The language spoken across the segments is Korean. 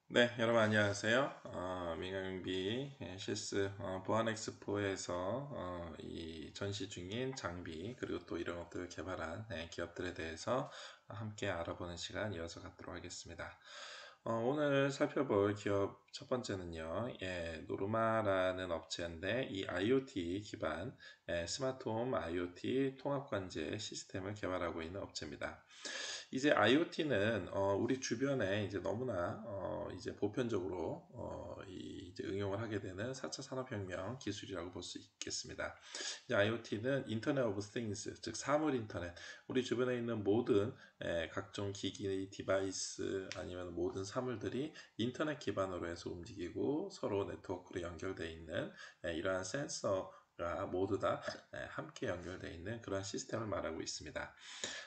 네, 여러분 안녕하세요. 민간경비 실습 보안 엑스포에서 이 전시 중인 장비 그리고 또 이런 것들을 개발한 기업들에 대해서 함께 알아보는 시간 이어서 갖도록 하겠습니다. 오늘 살펴볼 기업 첫 번째는요, 노르마라는 업체인데 이 IoT 기반 스마트홈 IoT 통합관제 시스템을 개발하고 있는 업체입니다. 이제 IoT는 우리 주변에 이제 너무나 이제 보편적으로 이제 응용을 하게 되는 4차 산업혁명 기술이라고 볼 수 있겠습니다. 이제 IoT는 인터넷 오브 띵스, 즉 사물 인터넷, 우리 주변에 있는 모든 각종 기기, 디바이스 아니면 모든 사물들이 인터넷 기반으로 해서 움직이고 서로 네트워크로 연결되어 있는 이러한 센서가 모두 다 함께 연결되어 있는 그런 시스템을 말하고 있습니다.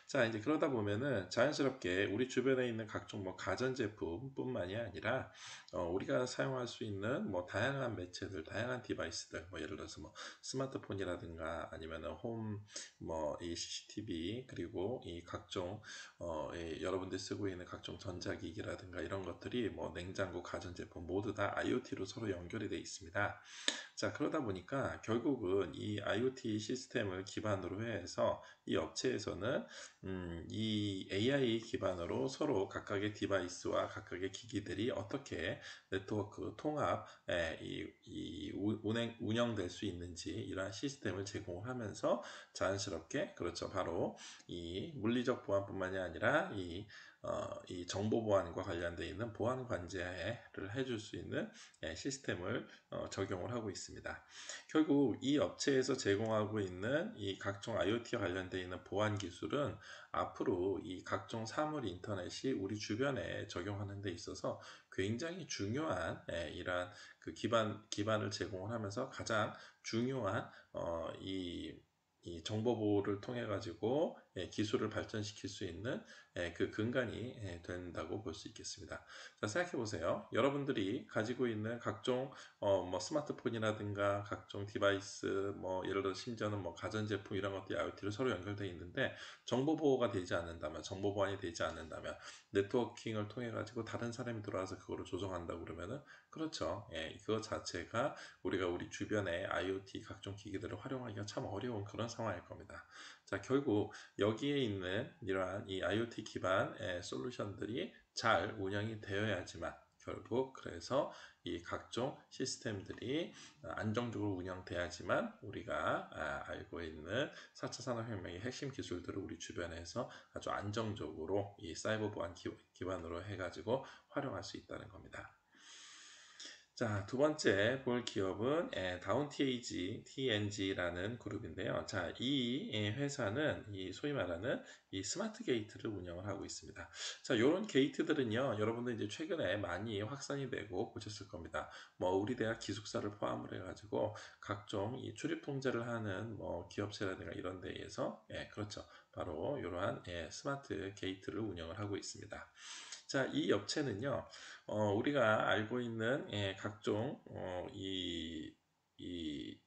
자, 이제 그러다 보면은 자연스럽게 우리 주변에 있는 각종 뭐 가전제품뿐만이 아니라 우리가 사용할 수 있는 뭐 다양한 매체들, 다양한 디바이스들, 뭐 예를 들어서 뭐 스마트폰이라든가 아니면은 홈뭐이 CCTV 그리고 이 각종 이 여러분들이 쓰고 있는 각종 전자기기라든가 이런 것들이 뭐 냉장고, 가전제품 모두 다 IoT로 서로 연결이 되어 있습니다. 자, 그러다 보니까 결국은 이 IoT 시스템을 기반으로 해서 이 업체에서는 이 AI 기반으로 서로 각각의 디바이스와 각각의 기기들이 어떻게 네트워크 통합, 운영될 수 있는지 이러한 시스템을 제공하면서 자연스럽게 그렇죠. 바로 이 물리적 보안뿐만이 아니라 이 정보 보안과 관련되어 있는 보안 관제를 해줄 수 있는 시스템을 적용을 하고 있습니다. 결국 이 업체에서 제공하고 있는 이 각종 IoT와 관련되어 있는 보안 기술은 앞으로 이 각종 사물 인터넷이 우리 주변에 적용하는 데 있어서 굉장히 중요한 이러한 그 기반을 제공을 하면서 가장 중요한 이 정보 보호를 통해 가지고 기술을 발전시킬 수 있는 그 근간이 된다고 볼 수 있겠습니다. 자, 생각해 보세요. 여러분들이 가지고 있는 각종 뭐 스마트폰이라든가 각종 디바이스 뭐 예를 들어 심지어는 뭐 가전제품 이런 것들이 IoT로 서로 연결되어 있는데 정보 보호가 되지 않는다면, 정보 보안이 되지 않는다면 네트워킹을 통해 가지고 다른 사람이 들어와서 그거를 조정한다고 그러면은 그렇죠. 이거 자체가 우리가 우리 주변에 IoT 각종 기기들을 활용하기가 참 어려운 그런 상황일 겁니다. 자, 결국 여기에 있는 이러한 이 IoT 기반 솔루션들이 잘 운영이 되어야지만 결국 그래서 이 각종 시스템들이 안정적으로 운영돼야지만 우리가 알고 있는 4차 산업혁명의 핵심 기술들을 우리 주변에서 아주 안정적으로 이 사이버 보안 기반으로 해가지고 활용할 수 있다는 겁니다. 자, 두 번째 볼 기업은 다운TAG, TNG라는 그룹인데요. 자, 이 회사는 이 소위 말하는 이 스마트 게이트를 운영을 하고 있습니다. 자, 이런 게이트들은요, 여러분들 이제 최근에 많이 확산이 되고 보셨을 겁니다. 뭐 우리 대학 기숙사를 포함을 해가지고 각종 이 출입 통제를 하는 뭐 기업체라든가 이런 데에서 그렇죠. 바로 이러한 스마트 게이트를 운영을 하고 있습니다. 자, 이 업체는요, 우리가 알고 있는 각종 이, 이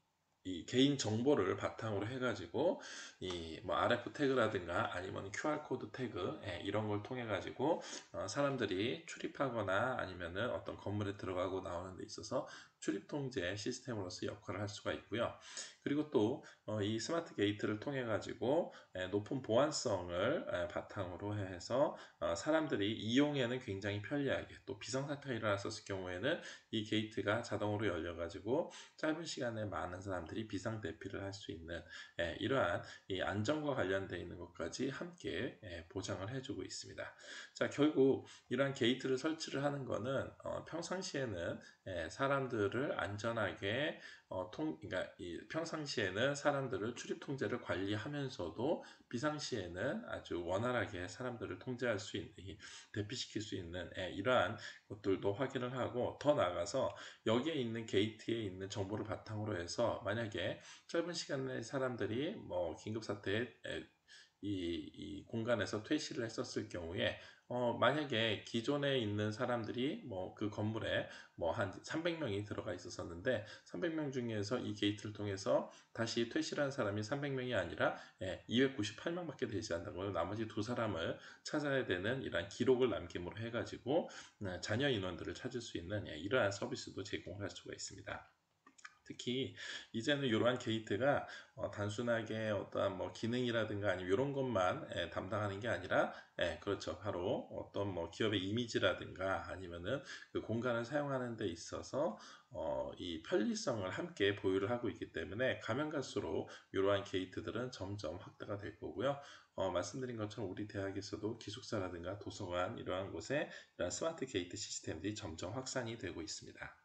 개인 정보를 바탕으로 해가지고 이 뭐 RF 태그라든가 아니면 QR 코드 태그 이런 걸 통해 가지고 사람들이 출입하거나 아니면은 어떤 건물에 들어가고 나오는 데 있어서 출입 통제 시스템으로서 역할을 할 수가 있고요. 그리고 또 이 스마트 게이트를 통해 가지고 높은 보안성을 바탕으로 해서 사람들이 이용에는 굉장히 편리하게 또 비상사태가 일어났었을 경우에는 이 게이트가 자동으로 열려가지고 짧은 시간에 많은 사람들이 비상 대피를 할 수 있는 이러한 이 안전과 관련되어 있는 것까지 함께 보장을 해주고 있습니다. 자, 결국 이러한 게이트를 설치를 하는 것은 평상시에는 사람들을 안전하게 그러니까 평상시에는 사람들을 출입 통제를 관리하면서도 비상시에는 아주 원활하게 사람들을 통제할 수 있는, 대피시킬 수 있는 이러한 것들도 확인을 하고 더 나아가서 여기에 있는 게이트에 있는 정보를 바탕으로 해서 만약에 짧은 시간 내에 사람들이 뭐 긴급사태에 이 공간에서 퇴실을 했었을 경우에 만약에 기존에 있는 사람들이 뭐 그 건물에 뭐 한 300명이 들어가 있었는데 300명 중에서 이 게이트를 통해서 다시 퇴실한 사람이 300명이 아니라 298명밖에 되지 않는다고요. 나머지 두 사람을 찾아야 되는 이러한 기록을 남김으로 해가지고 잔여 인원들을 찾을 수 있는 이러한 서비스도 제공할 수가 있습니다. 특히 이제는 이러한 게이트가 단순하게 어떠한 뭐 기능이라든가 아니면 이런 것만 담당하는 게 아니라 그렇죠. 바로 어떤 뭐 기업의 이미지라든가 아니면은 그 공간을 사용하는 데 있어서 이 편리성을 함께 보유를 하고 있기 때문에 가면 갈수록 이러한 게이트들은 점점 확대가 될 거고요. 말씀드린 것처럼 우리 대학에서도 기숙사라든가 도서관 이러한 곳에 이러한 스마트 게이트 시스템들이 점점 확산이 되고 있습니다.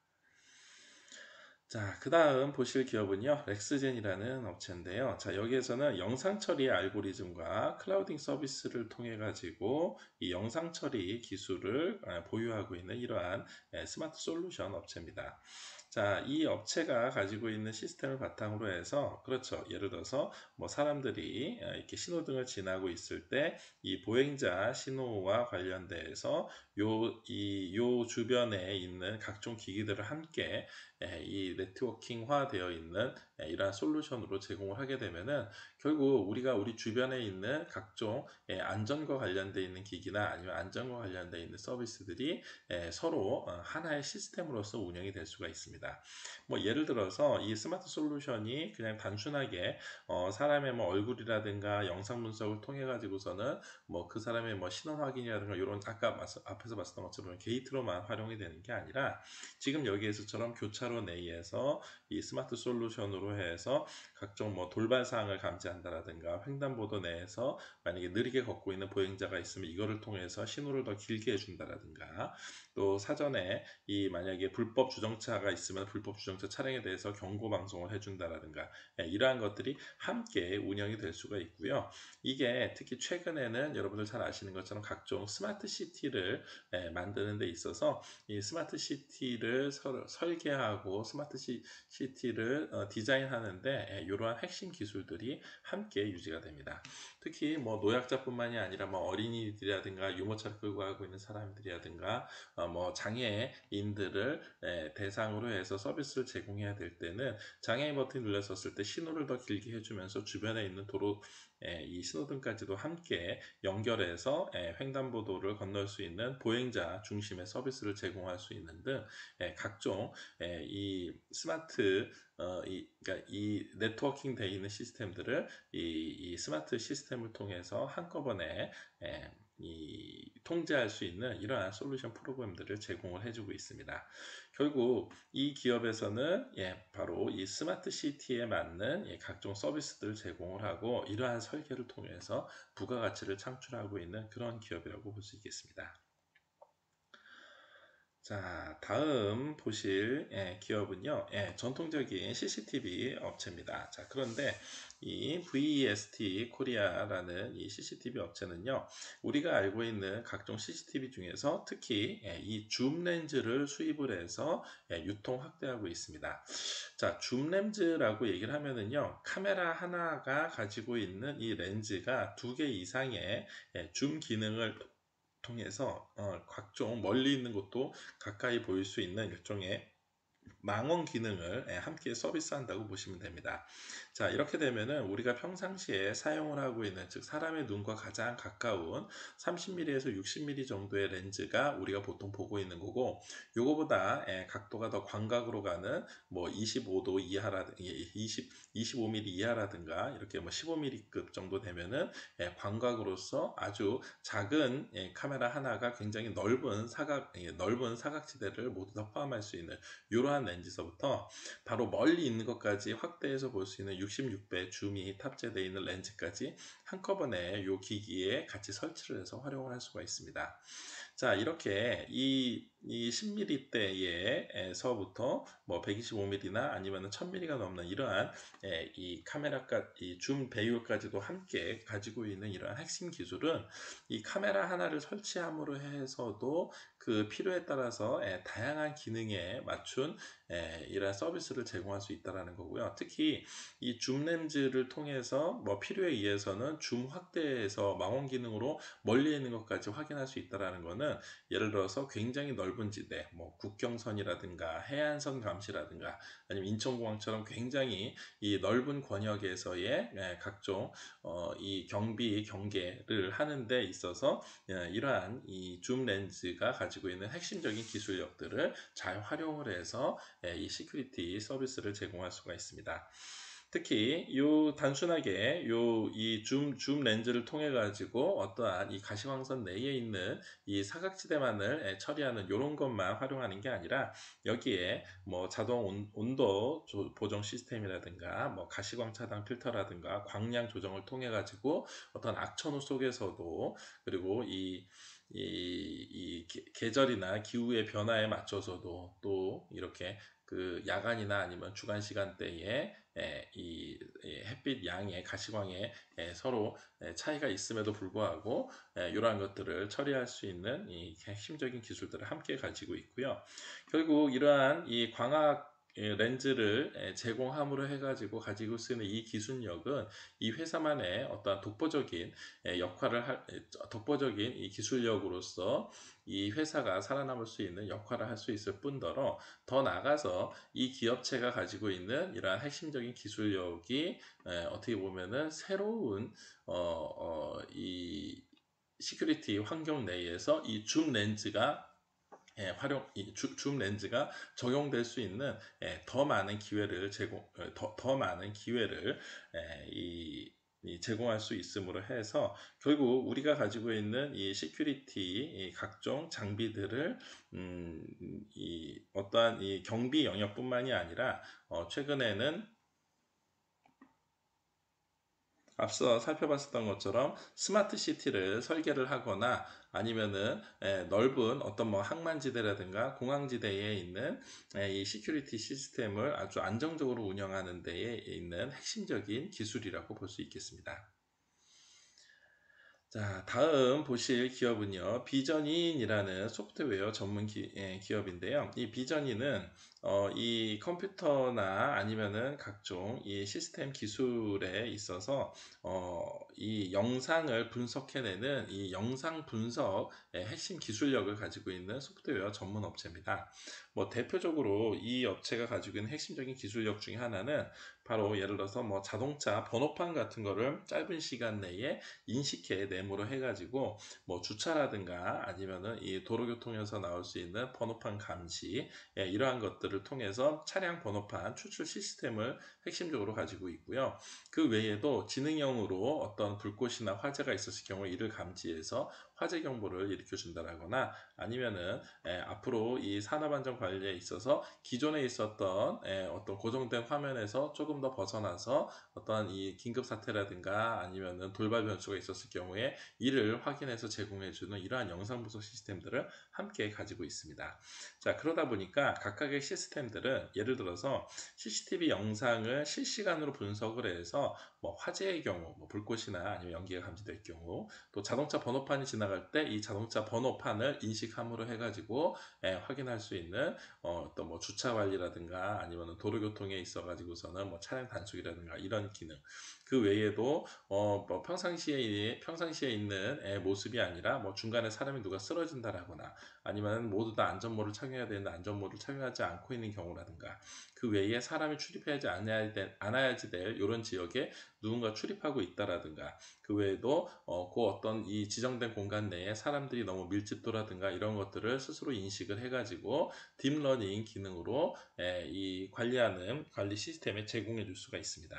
자, 그 다음 보실 기업은요, 렉스젠이라는 업체인데요. 자, 여기에서는 영상 처리 알고리즘과 클라우딩 서비스를 통해 가지고 이 영상 처리 기술을 보유하고 있는 이러한 스마트 솔루션 업체입니다. 자, 이 업체가 가지고 있는 시스템을 바탕으로 해서, 그렇죠. 예를 들어서 뭐 사람들이 이렇게 신호등을 지나고 있을 때 이 보행자 신호와 관련돼서 요 주변에 있는 각종 기기들을 함께 이 네트워킹화 되어 있는 이러한 솔루션으로 제공을 하게 되면은 결국 우리가 우리 주변에 있는 각종 안전과 관련되어 있는 기기나 아니면 안전과 관련되어 있는 서비스들이 서로 하나의 시스템으로서 운영이 될 수가 있습니다. 뭐 예를 들어서 이 스마트 솔루션이 그냥 단순하게 사람의 뭐 얼굴이라든가 영상 분석을 통해 가지고서는 뭐 그 사람의 뭐 신원 확인이라든가 이런 아까 앞에서 봤었던 것처럼 게이트로만 활용이 되는 게 아니라 지금 여기에서처럼 교차로 내에서 이 스마트 솔루션으로 해서 각종 뭐 돌발 사항을 감지한다라든가 횡단보도 내에서 만약에 느리게 걷고 있는 보행자가 있으면 이거를 통해서 신호를 더 길게 해준다라든가 또 사전에 이 만약에 불법 주정차가 있으면 불법 주정차 차량에 대해서 경고 방송을 해준다라든가 이러한 것들이 함께 운영이 될 수가 있고요. 이게 특히 최근에는 여러분들 잘 아시는 것처럼 각종 스마트 시티를 만드는 데 있어서 이 스마트 시티를 설계하고 스마트 시티를 디자인하는데 이러한 핵심 기술들이 함께 유지가 됩니다. 특히 뭐 노약자뿐만이 아니라 뭐 어린이들이라든가 유모차를 끌고 가고 있는 사람들이라든가 뭐 장애인들을 대상으로 해서 서비스를 제공해야 될 때는 장애인 버튼을 눌렀었을 때 신호를 더 길게 해주면서 주변에 있는 도로 이 신호등까지도 함께 연결해서 횡단보도를 건널 수 있는 보행자 중심의 서비스를 제공할 수 있는 등 각종 이 스마트 그러니까 이 네트워킹 되어 있는 시스템들을 이 스마트 시스템을 통해서 한꺼번에 통제할 수 있는 이러한 솔루션 프로그램들을 제공을 해주고 있습니다. 결국 이 기업에서는 바로 이 스마트 시티에 맞는 각종 서비스들을 제공을 하고 이러한 설계를 통해서 부가가치를 창출하고 있는 그런 기업이라고 볼 수 있겠습니다. 자, 다음 보실 기업은요, 전통적인 CCTV 업체입니다. 자, 그런데 이 VEST 코리아라는 이 CCTV 업체는요, 우리가 알고 있는 각종 CCTV 중에서 특히 이 줌 렌즈를 수입을 해서 유통 확대하고 있습니다. 자, 줌 렌즈라고 얘기를 하면은요, 카메라 하나가 가지고 있는 이 렌즈가 2개 이상의 줌 기능을 통해서 각종 멀리 있는 곳도 가까이 보일 수 있는 일종의 망원 기능을 함께 서비스한다고 보시면 됩니다. 자, 이렇게 되면은 우리가 평상시에 사용을 하고 있는 즉 사람의 눈과 가장 가까운 30mm에서 60mm 정도의 렌즈가 우리가 보통 보고 있는 거고 요거보다 각도가 더 광각으로 가는 뭐 25도 이하라든가 25mm 이하라든가 이렇게 뭐 15mm급 정도 되면은 광각으로서 아주 작은 카메라 하나가 굉장히 넓은 사각지대를 모두 다 포함할 수 있는 이러한 렌즈서부터 바로 멀리 있는 것까지 확대해서 볼 수 있는 66배 줌이 탑재되어 있는 렌즈까지 한꺼번에 이 기기에 같이 설치를 해서 활용을 할 수가 있습니다. 자, 이렇게 이 10mm대에서부터 뭐 125mm나 아니면 1000mm가 넘는 이러한 이 카메라까 이줌 배율까지도 함께 가지고 있는 이러한 핵심 기술은 이 카메라 하나를 설치함으로 해서도 그 필요에 따라서 다양한 기능에 맞춘 이런 서비스를 제공할 수 있다라는 거고요. 특히 이 줌 렌즈를 통해서 뭐 필요에 의해서는 줌 확대해서 망원 기능으로 멀리 있는 것까지 확인할 수 있다라는 거는, 예를 들어서 굉장히 넓은 지대, 뭐 국경선이라든가 해안선 감시라든가 아니면 인천공항처럼 굉장히 이 넓은 권역에서의 각종 이 경비 경계를 하는 데 있어서 이러한 이 줌 렌즈가 가지고 있는 핵심적인 기술력들을 잘 활용을 해서 이 시큐리티 서비스를 제공할 수가 있습니다. 특히 단순하게 이 줌 렌즈를 통해 가지고 어떠한 이 가시광선 내에 있는 이 사각지대만을 처리하는 이런 것만 활용하는 게 아니라, 여기에 뭐 자동 온도 보정 시스템이라든가 뭐 가시광 차단 필터라든가 광량 조정을 통해 가지고 어떤 악천후 속에서도, 그리고 이 계절이나 기후의 변화에 맞춰서도 또 이렇게 그 야간이나 아니면 주간 시간대에 이 햇빛 양의 가시광에 서로 차이가 있음에도 불구하고 이러한 것들을 처리할 수 있는 이 핵심적인 기술들을 함께 가지고 있고요. 결국 이러한 이 광학 렌즈를 제공함으로 해가지고 가지고 쓰는 이 기술력은 이 회사만의 어떤 독보적인 독보적인 이 기술력으로서 이 회사가 살아남을 수 있는 역할을 할 수 있을 뿐더러, 더 나아가서 이 기업체가 가지고 있는 이러한 핵심적인 기술력이 어떻게 보면은 새로운 이 시큐리티 환경 내에서 이 줌 렌즈가 줌 렌즈가 적용될 수 있는 더 많은 기회를 더 많은 기회를 제공할 수 있음으로 해서, 결국 우리가 가지고 있는 이 시큐리티 각종 장비들을 이 어떠한 이 경비 영역뿐만이 아니라 최근에는 앞서 살펴봤었던 것처럼 스마트 시티를 설계를 하거나 아니면은 넓은 어떤 뭐 항만지대라든가 공항지대에 있는 이 시큐리티 시스템을 아주 안정적으로 운영하는 데에 있는 핵심적인 기술이라고 볼 수 있겠습니다. 자, 다음 보실 기업은요, 비전인이라는 소프트웨어 전문 기업인데요. 이 비전인은 이 컴퓨터나 아니면은 각종 이 시스템 기술에 있어서 이 영상을 분석해내는 이 영상 분석의 핵심 기술력을 가지고 있는 소프트웨어 전문 업체입니다. 뭐 대표적으로 이 업체가 가지고 있는 핵심적인 기술력 중에 하나는 바로, 예를 들어서 뭐 자동차 번호판 같은 거를 짧은 시간 내에 인식해 네모로 해가지고 뭐 주차라든가 아니면은 이 도로교통에서 나올 수 있는 번호판 감시, 이러한 것들을 통해서 차량 번호판 추출 시스템을 핵심적으로 가지고 있고요. 그 외에도 지능형으로 어떤 불꽃이나 화재가 있었을 경우 이를 감지해서 화재 경보를 일으켜 준다거나, 아니면은 앞으로 이 산업안전 관리에 있어서 기존에 있었던 어떤 고정된 화면에서 조금 더 벗어나서 어떤 이 긴급 사태라든가 아니면은 돌발 변수가 있었을 경우에 이를 확인해서 제공해주는 이러한 영상 분석 시스템들을 함께 가지고 있습니다. 자, 그러다 보니까 각각의 시스템들은, 예를 들어서 CCTV 영상을 실시간으로 분석을 해서 뭐 화재의 경우, 뭐 불꽃이나 아니면 연기가 감지될 경우, 또 자동차 번호판이 지나갈 때 이 자동차 번호판을 인식함으로 해가지고 확인할 수 있는 또 뭐 주차 관리라든가 아니면 도로교통에 있어 가지고서는 뭐 차량 단속이라든가 이런 기능, 그 외에도 뭐 평상시에 있는 모습이 아니라 뭐 중간에 사람이 누가 쓰러진다라거나 아니면 모두 다 안전모를 착용해야 되는데 안전모를 착용하지 않고 있는 경우라든가, 그 외에 사람이 출입하지 않아야지 될 이런 지역에 누군가 출입하고 있다라든가, 그 외에도 그 어떤 이 지정된 공간 내에 사람들이 너무 밀집도라든가 이런 것들을 스스로 인식을 해가지고 딥러닝 기능으로 이 관리 시스템에 제공해 줄 수가 있습니다.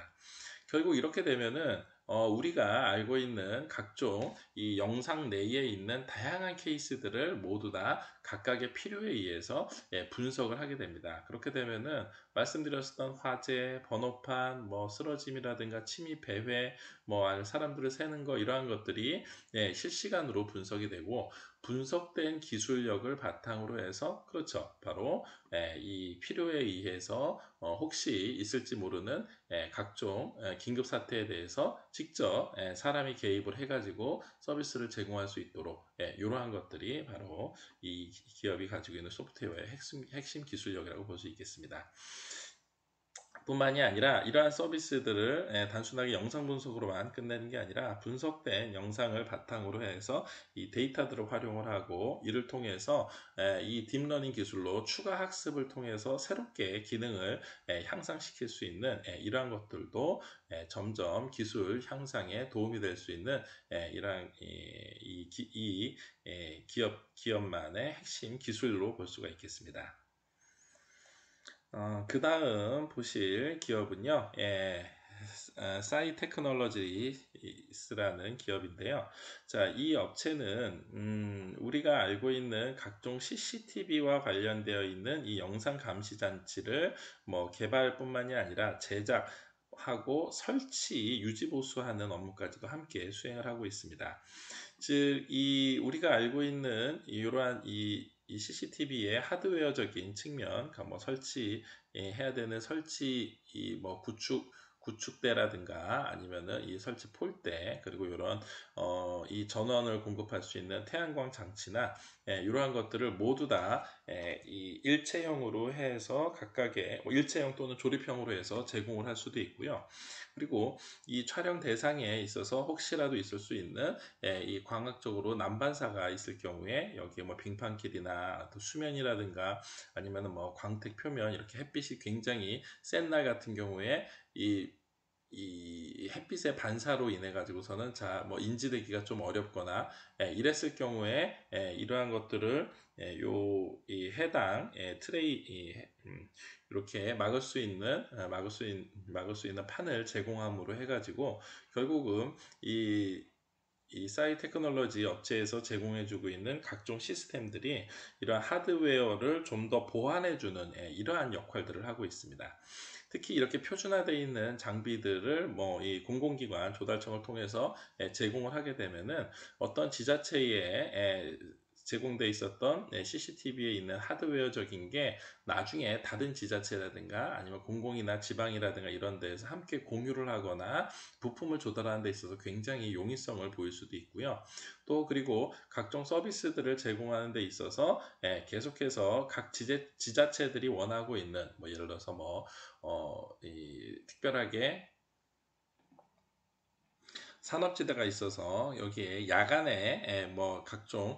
결국 이렇게 되면은 우리가 알고 있는 각종 이 영상 내에 있는 다양한 케이스들을 모두 다 각각의 필요에 의해서 분석을 하게 됩니다. 그렇게 되면은 말씀드렸던 화재, 번호판, 뭐 쓰러짐이라든가 침입, 배회, 뭐 사람들을 세는 거, 이러한 것들이 실시간으로 분석이 되고, 분석된 기술력을 바탕으로 해서 그렇죠. 바로 이 필요에 의해서 혹시 있을지 모르는 각종 긴급 사태에 대해서 직접 사람이 개입을 해가지고 서비스를 제공할 수 있도록 이러한 것들이 바로 이 기업이 가지고 있는 소프트웨어의 핵심 기술력이라고 볼 수 있겠습니다. 뿐만이 아니라 이러한 서비스들을 단순하게 영상 분석으로만 끝내는 게 아니라 분석된 영상을 바탕으로 해서 이 데이터들을 활용을 하고 이를 통해서 이 딥러닝 기술로 추가 학습을 통해서 새롭게 기능을 향상시킬 수 있는 이러한 것들도 점점 기술 향상에 도움이 될 수 있는 이러한 기업만의 핵심 기술로 볼 수가 있겠습니다. 그 다음 보실 기업은요, 사이 테크놀로지스라는 기업인데요. 자, 이 업체는 우리가 알고 있는 각종 CCTV와 관련되어 있는 이 영상 감시 장치를 뭐 개발뿐만이 아니라 제작하고 설치, 유지 보수하는 업무까지도 함께 수행을 하고 있습니다. 즉, 우리가 알고 있는 이러한 이 CCTV의 하드웨어적인 측면, 그러니까 뭐 설치해야 되는 설치 뭐 구축대라든가 아니면은 이 설치 폴대, 그리고 이런 이 전원을 공급할 수 있는 태양광 장치나 이러한 것들을 모두 다 이 일체형으로 해서 각각의 일체형 또는 조립형으로 해서 제공을 할 수도 있고요. 그리고 이 촬영 대상에 있어서 혹시라도 있을 수 있는 이 광학적으로 난반사가 있을 경우에 여기에 뭐 빙판길이나 또 수면이라든가 아니면은 뭐 광택 표면 이렇게 햇빛이 굉장히 센 날 같은 경우에 이 햇빛의 반사로 인해 가지고서는 뭐 인지되기가 좀 어렵거나 이랬을 경우에 이러한 것들을 이 해당 트레이 이렇게 막을 수 있는 판을 제공함으로 해가지고 결국은 이 사이 테크놀로지 업체에서 제공해주고 있는 각종 시스템들이 이러한 하드웨어를 좀 더 보완해주는 이러한 역할들을 하고 있습니다. 특히 이렇게 표준화되어 있는 장비들을 뭐 이 공공기관 조달청을 통해서 제공을 하게 되면은 어떤 지자체에 제공되어 있었던 CCTV에 있는 하드웨어적인 게 나중에 다른 지자체라든가 아니면 공공이나 지방이라든가 이런 데에서 함께 공유를 하거나 부품을 조달하는 데 있어서 굉장히 용이성을 보일 수도 있고요. 또 그리고 각종 서비스들을 제공하는 데 있어서 계속해서 각 지자체들이 원하고 있는 뭐 예를 들어서 특별하게 산업지대가 있어서 여기에 야간에 뭐 각종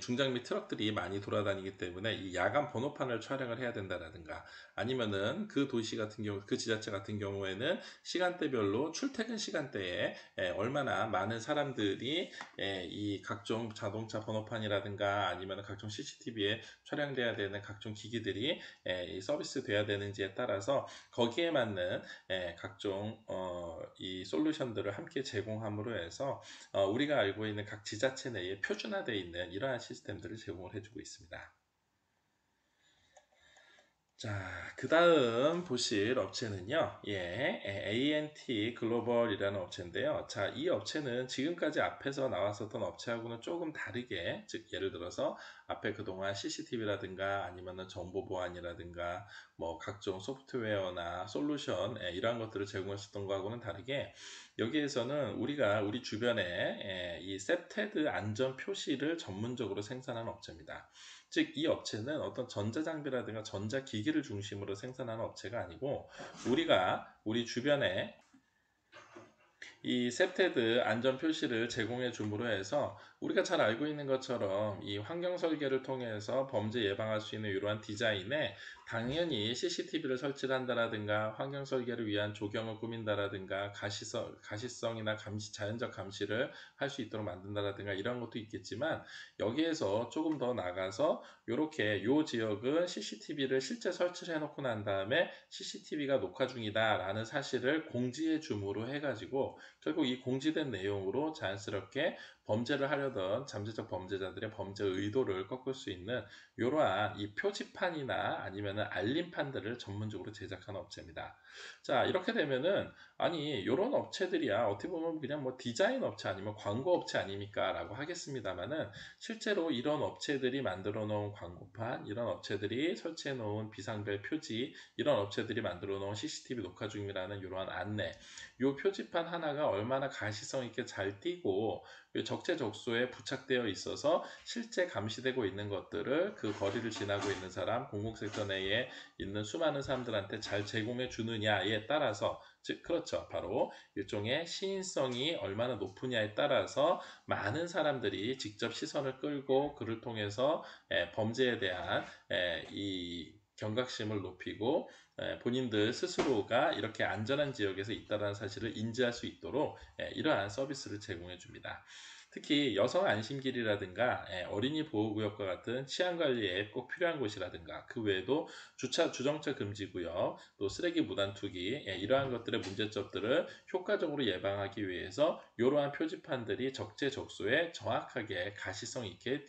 중장비 트럭들이 많이 돌아다니기 때문에 이 야간 번호판을 촬영을 해야 된다라든가 아니면은 그 도시 같은 경우 그 지자체 같은 경우에는 시간대별로 출퇴근 시간대에 얼마나 많은 사람들이 이 각종 자동차 번호판이라든가 아니면 각종 CCTV에 촬영돼야 되는 각종 기기들이 서비스 돼야 되는지에 따라서 거기에 맞는 각종 이 솔루션들을 함께 제공함으로 해서 우리가 알고 있는 각 지자체 내에 표준화되어 있는 이러한 시스템들을 제공을 해주고 있습니다. 자, 그 다음 보실 업체는요, ANT 글로벌이라는 업체인데요. 자, 이 업체는 지금까지 앞에서 나왔었던 업체하고는 조금 다르게, 즉, 예를 들어서 앞에 그동안 CCTV라든가 아니면은 정보 보안이라든가 뭐 각종 소프트웨어나 솔루션, 이러한 것들을 제공했었던 거하고는 다르게, 여기에서는 우리가 우리 주변에 이 셉테드 안전 표시를 전문적으로 생산하는 업체입니다. 즉, 이 업체는 어떤 전자장비라든가 전자기기를 중심으로 생산하는 업체가 아니고 우리 주변에 이 셉테드 안전 표시를 제공해 줌으로 해서 우리가 잘 알고 있는 것처럼 이 환경 설계를 통해서 범죄 예방할 수 있는 이러한 디자인에 당연히 CCTV를 설치를 한다라든가 환경 설계를 위한 조경을 꾸민다라든가 가시성이나 자연적 감시를 할 수 있도록 만든다라든가 이런 것도 있겠지만 여기에서 조금 더 나가서 이렇게 요 지역은 CCTV를 실제 설치를 해놓고 난 다음에 CCTV가 녹화 중이다 라는 사실을 공지해 줌으로 해가지고 결국 이 공지된 내용으로 자연스럽게 범죄를 하려던 잠재적 범죄자들의 범죄 의도를 꺾을 수 있는 이러한 이 표지판이나 아니면은 알림판들을 전문적으로 제작하는 업체입니다. 자, 이렇게 되면은 아니 이런 업체들이야 어떻게 보면 그냥 뭐 디자인 업체 아니면 광고 업체 아닙니까 라고 하겠습니다만은 실제로 이런 업체들이 만들어 놓은 광고판, 이런 업체들이 설치해 놓은 비상벨 표지, 이런 업체들이 만들어 놓은 CCTV 녹화 중이라는 이러한 안내, 이 표지판 하나가 얼마나 가시성 있게 잘 띄고 적재적소에 부착되어 있어서 실제 감시되고 있는 것들을 그 거리를 지나고 있는 사람, 공공섹터 내에 있는 수많은 사람들한테 잘 제공해 주느냐에 따라서, 즉 그렇죠, 바로 일종의 시인성이 얼마나 높으냐에 따라서 많은 사람들이 직접 시선을 끌고 그를 통해서 범죄에 대한 이 경각심을 높이고 본인들 스스로가 이렇게 안전한 지역에서 있다는 사실을 인지할 수 있도록 이러한 서비스를 제공해 줍니다. 특히 여성 안심길이라든가 어린이 보호구역과 같은 치안관리에 꼭 필요한 곳이라든가 그 외에도 주정차 금지구역, 또 쓰레기 무단 투기, 이러한 것들의 문제점들을 효과적으로 예방하기 위해서 이러한 표지판들이 적재적소에 정확하게 가시성 있게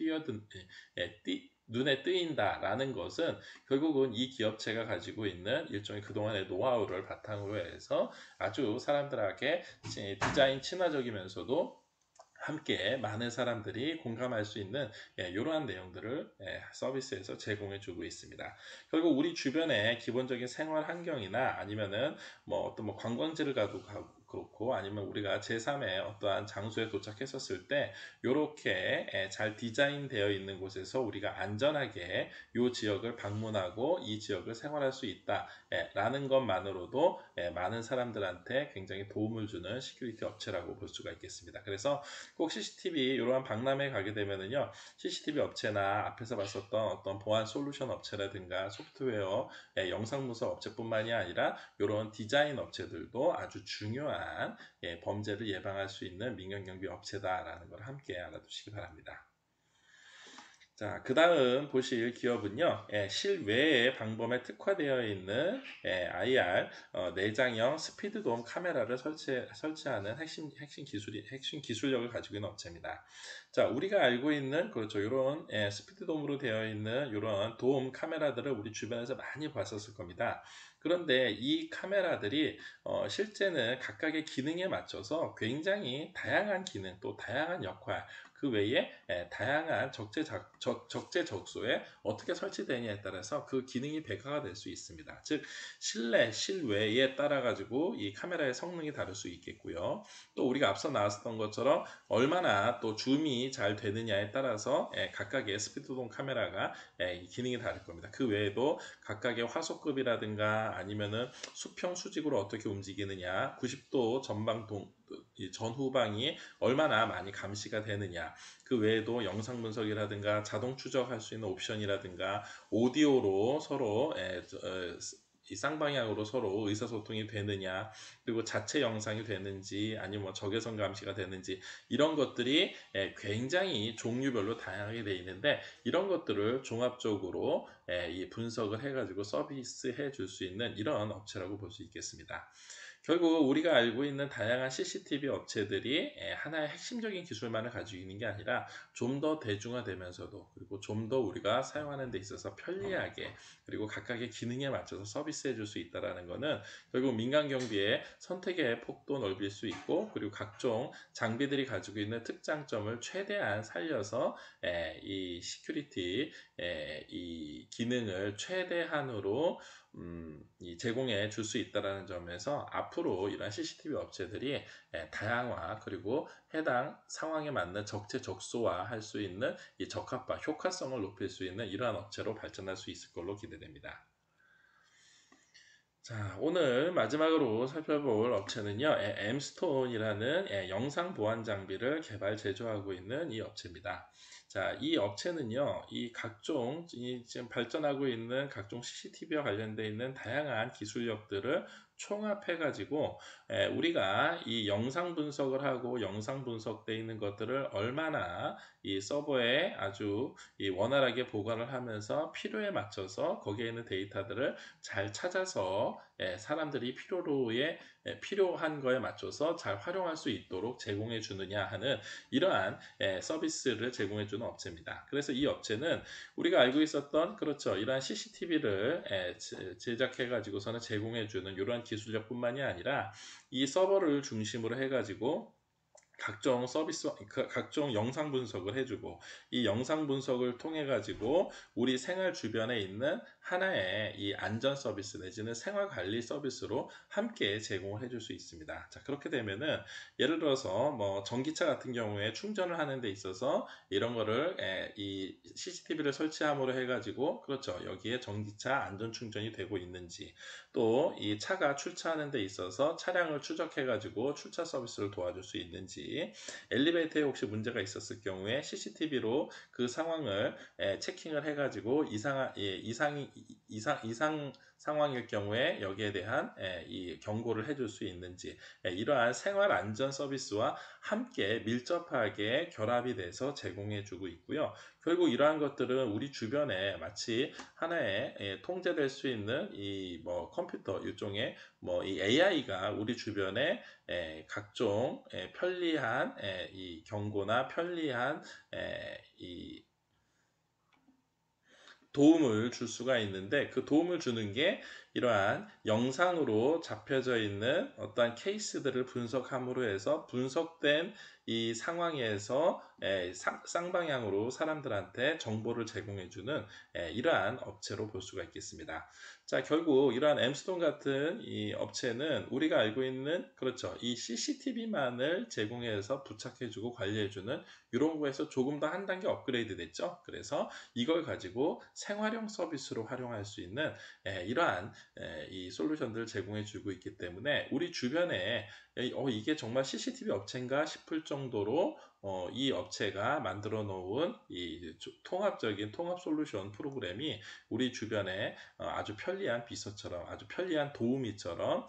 눈에 뜨인다라는 것은 결국은 이 기업체가 가지고 있는 일종의 그동안의 노하우를 바탕으로 해서 아주 사람들에게 디자인 친화적이면서도 함께 많은 사람들이 공감할 수 있는 이러한 내용들을 서비스에서 제공해 주고 있습니다. 결국 우리 주변의 기본적인 생활 환경이나 아니면은 뭐 어떤 뭐 관광지를 가도 그렇고 아니면 우리가 제3의 어떠한 장소에 도착했었을 때 이렇게 잘 디자인되어 있는 곳에서 우리가 안전하게 이 지역을 방문하고 이 지역을 생활할 수 있다 라는 것만으로도 많은 사람들한테 굉장히 도움을 주는 시큐리티 업체라고 볼 수가 있겠습니다. 그래서 꼭 CCTV 이러한 박람회 가게 되면은요, CCTV 업체나 앞에서 봤었던 어떤 보안 솔루션 업체라든가 소프트웨어, 영상 분석 업체뿐만이 아니라 이런 디자인 업체들도 아주 중요한 범죄를 예방할 수 있는 민간 경비 업체다라는 걸 함께 알아두시기 바랍니다. 자, 그 다음 보실 기업은요, 실외의 방범에 특화되어 있는 IR 내장형 스피드돔 카메라를 설치하는 핵심 기술력을 가지고 있는 업체입니다. 자, 우리가 알고 있는 그렇죠, 이런 스피드돔으로 되어 있는 이런 돔 카메라들을 우리 주변에서 많이 봤었을 겁니다. 그런데 이 카메라들이 실제는 각각의 기능에 맞춰서 굉장히 다양한 기능 또 다양한 역할 그 외에 다양한 적재적소에 어떻게 설치되느냐에 따라서 그 기능이 배가가 될 수 있습니다. 즉 실내, 실외에 따라 가지고 이 카메라의 성능이 다를 수 있겠고요. 또 우리가 앞서 나왔던 것처럼 얼마나 또 줌이 잘 되느냐에 따라서 각각의 스피드돔 카메라가 기능이 다를 겁니다. 그 외에도 각각의 화소급이라든가 아니면은 수평 수직으로 어떻게 움직이느냐, 90도 전후방이 얼마나 많이 감시가 되느냐, 그 외에도 영상 분석이라든가 자동 추적할 수 있는 옵션이라든가 오디오로 서로 이 쌍방향으로 서로 의사소통이 되느냐, 그리고 자체 영상이 되는지 아니면 뭐 적외선 감시가 되는지 이런 것들이 굉장히 종류별로 다양하게 되어 있는데 이런 것들을 종합적으로 이 분석을 해가지고 서비스해 줄 수 있는 이런 업체라고 볼 수 있겠습니다. 결국 우리가 알고 있는 다양한 CCTV 업체들이 하나의 핵심적인 기술만을 가지고 있는 게 아니라 좀 더 대중화되면서도 그리고 좀 더 우리가 사용하는 데 있어서 편리하게 그리고 각각의 기능에 맞춰서 서비스해 줄 수 있다는 것은 결국 민간 경비의 선택의 폭도 넓힐 수 있고 그리고 각종 장비들이 가지고 있는 특장점을 최대한 살려서 이 시큐리티 이 기능을 최대한으로 제공해 줄 수 있다는 점에서 앞으로 이러한 CCTV 업체들이 다양화 그리고 해당 상황에 맞는 적재적소화 할 수 있는 이 적합화, 효과성을 높일 수 있는 이러한 업체로 발전할 수 있을 걸로 기대됩니다. 자, 오늘 마지막으로 살펴볼 업체는요, 엠스톤이라는 영상 보안 장비를 개발 제조하고 있는 이 업체입니다. 자, 이 업체는요, 지금 발전하고 있는 각종 CCTV와 관련되어 있는 다양한 기술력들을 총합해가지고, 우리가 이 영상 분석을 하고 영상 분석되어 있는 것들을 얼마나 이 서버에 아주 원활하게 보관을 하면서 필요에 맞춰서 거기에 있는 데이터들을 잘 찾아서 사람들이 필요한 거에 맞춰서 잘 활용할 수 있도록 제공해 주느냐 하는 이러한 서비스를 제공해 주는 업체입니다. 그래서 이 업체는 우리가 알고 있었던 그렇죠. 이러한 CCTV를 제작해 가지고서는 제공해 주는 이러한 기술력뿐만이 아니라 이 서버를 중심으로 해 가지고 각종 서비스, 각종 영상 분석을 해주고 이 영상 분석을 통해 가지고 우리 생활 주변에 있는 하나의 이 안전 서비스 내지는 생활 관리 서비스로 함께 제공을 해줄 수 있습니다. 자, 그렇게 되면은 예를 들어서 뭐 전기차 같은 경우에 충전을 하는 데 있어서 이런 거를 이 CCTV를 설치함으로 해 가지고 그렇죠. 여기에 전기차 안전 충전이 되고 있는지 또 이 차가 출차하는 데 있어서 차량을 추적해 가지고 출차 서비스를 도와줄 수 있는지 엘리베이터에 혹시 문제가 있었을 경우에 CCTV로 그 상황을 체킹을 해 가지고 이상 상황일 경우에 여기에 대한 이 경고를 해줄 수 있는지 이러한 생활 안전 서비스와 함께 밀접하게 결합이 돼서 제공해 주고 있고요. 결국 이러한 것들은 우리 주변에 마치 하나의 통제될 수 있는 이 뭐 컴퓨터 일종의 뭐 이 AI가 우리 주변에 각종 편리한 이 경고나 편리한 이 도움을 줄 수가 있는데 그 도움을 주는 게 이러한 영상으로 잡혀져 있는 어떠한 케이스들을 분석함으로 해서 분석된 이 상황에서 쌍방향으로 사람들한테 정보를 제공해주는 이러한 업체로 볼 수가 있겠습니다. 자, 결국 이러한 엠스톤 같은 이 업체는 우리가 알고 있는 그렇죠. 이 CCTV만을 제공해서 부착해주고 관리해주는 이런 거에서 조금 더 한 단계 업그레이드 됐죠. 그래서 이걸 가지고 생활용 서비스로 활용할 수 있는 이러한 이 솔루션들을 제공해 주고 있기 때문에 우리 주변에 이게 정말 CCTV 업체인가 싶을 정도로 이 업체가 만들어 놓은 이 통합적인 통합 솔루션 프로그램이 우리 주변에 아주 편리한 비서처럼 아주 편리한 도우미처럼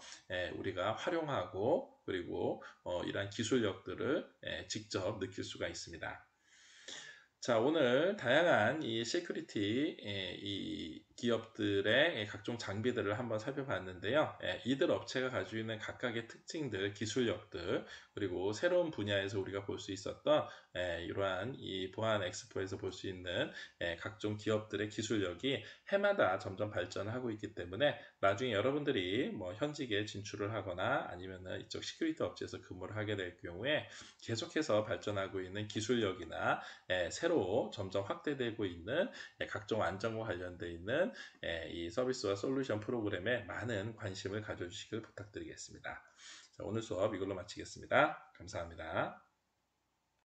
우리가 활용하고 그리고 이러한 기술력들을 직접 느낄 수가 있습니다. 자, 오늘 다양한 이 시큐리티 이 기업들의 각종 장비들을 한번 살펴봤는데요. 이들 업체가 가지고 있는 각각의 특징들, 기술력들, 그리고 새로운 분야에서 우리가 볼 수 있었던 이러한 이 보안 엑스포에서 볼 수 있는 각종 기업들의 기술력이 해마다 점점 발전하고 있기 때문에 나중에 여러분들이 뭐 현직에 진출을 하거나 아니면은 이쪽 시큐리티 업체에서 근무를 하게 될 경우에 계속해서 발전하고 있는 기술력이나 새로 점점 확대되고 있는 각종 안전과 관련되어 있는 이 서비스와 솔루션 프로그램에 많은 관심을 가져주시길 부탁드리겠습니다. 자, 오늘 수업 이걸로 마치겠습니다. 감사합니다.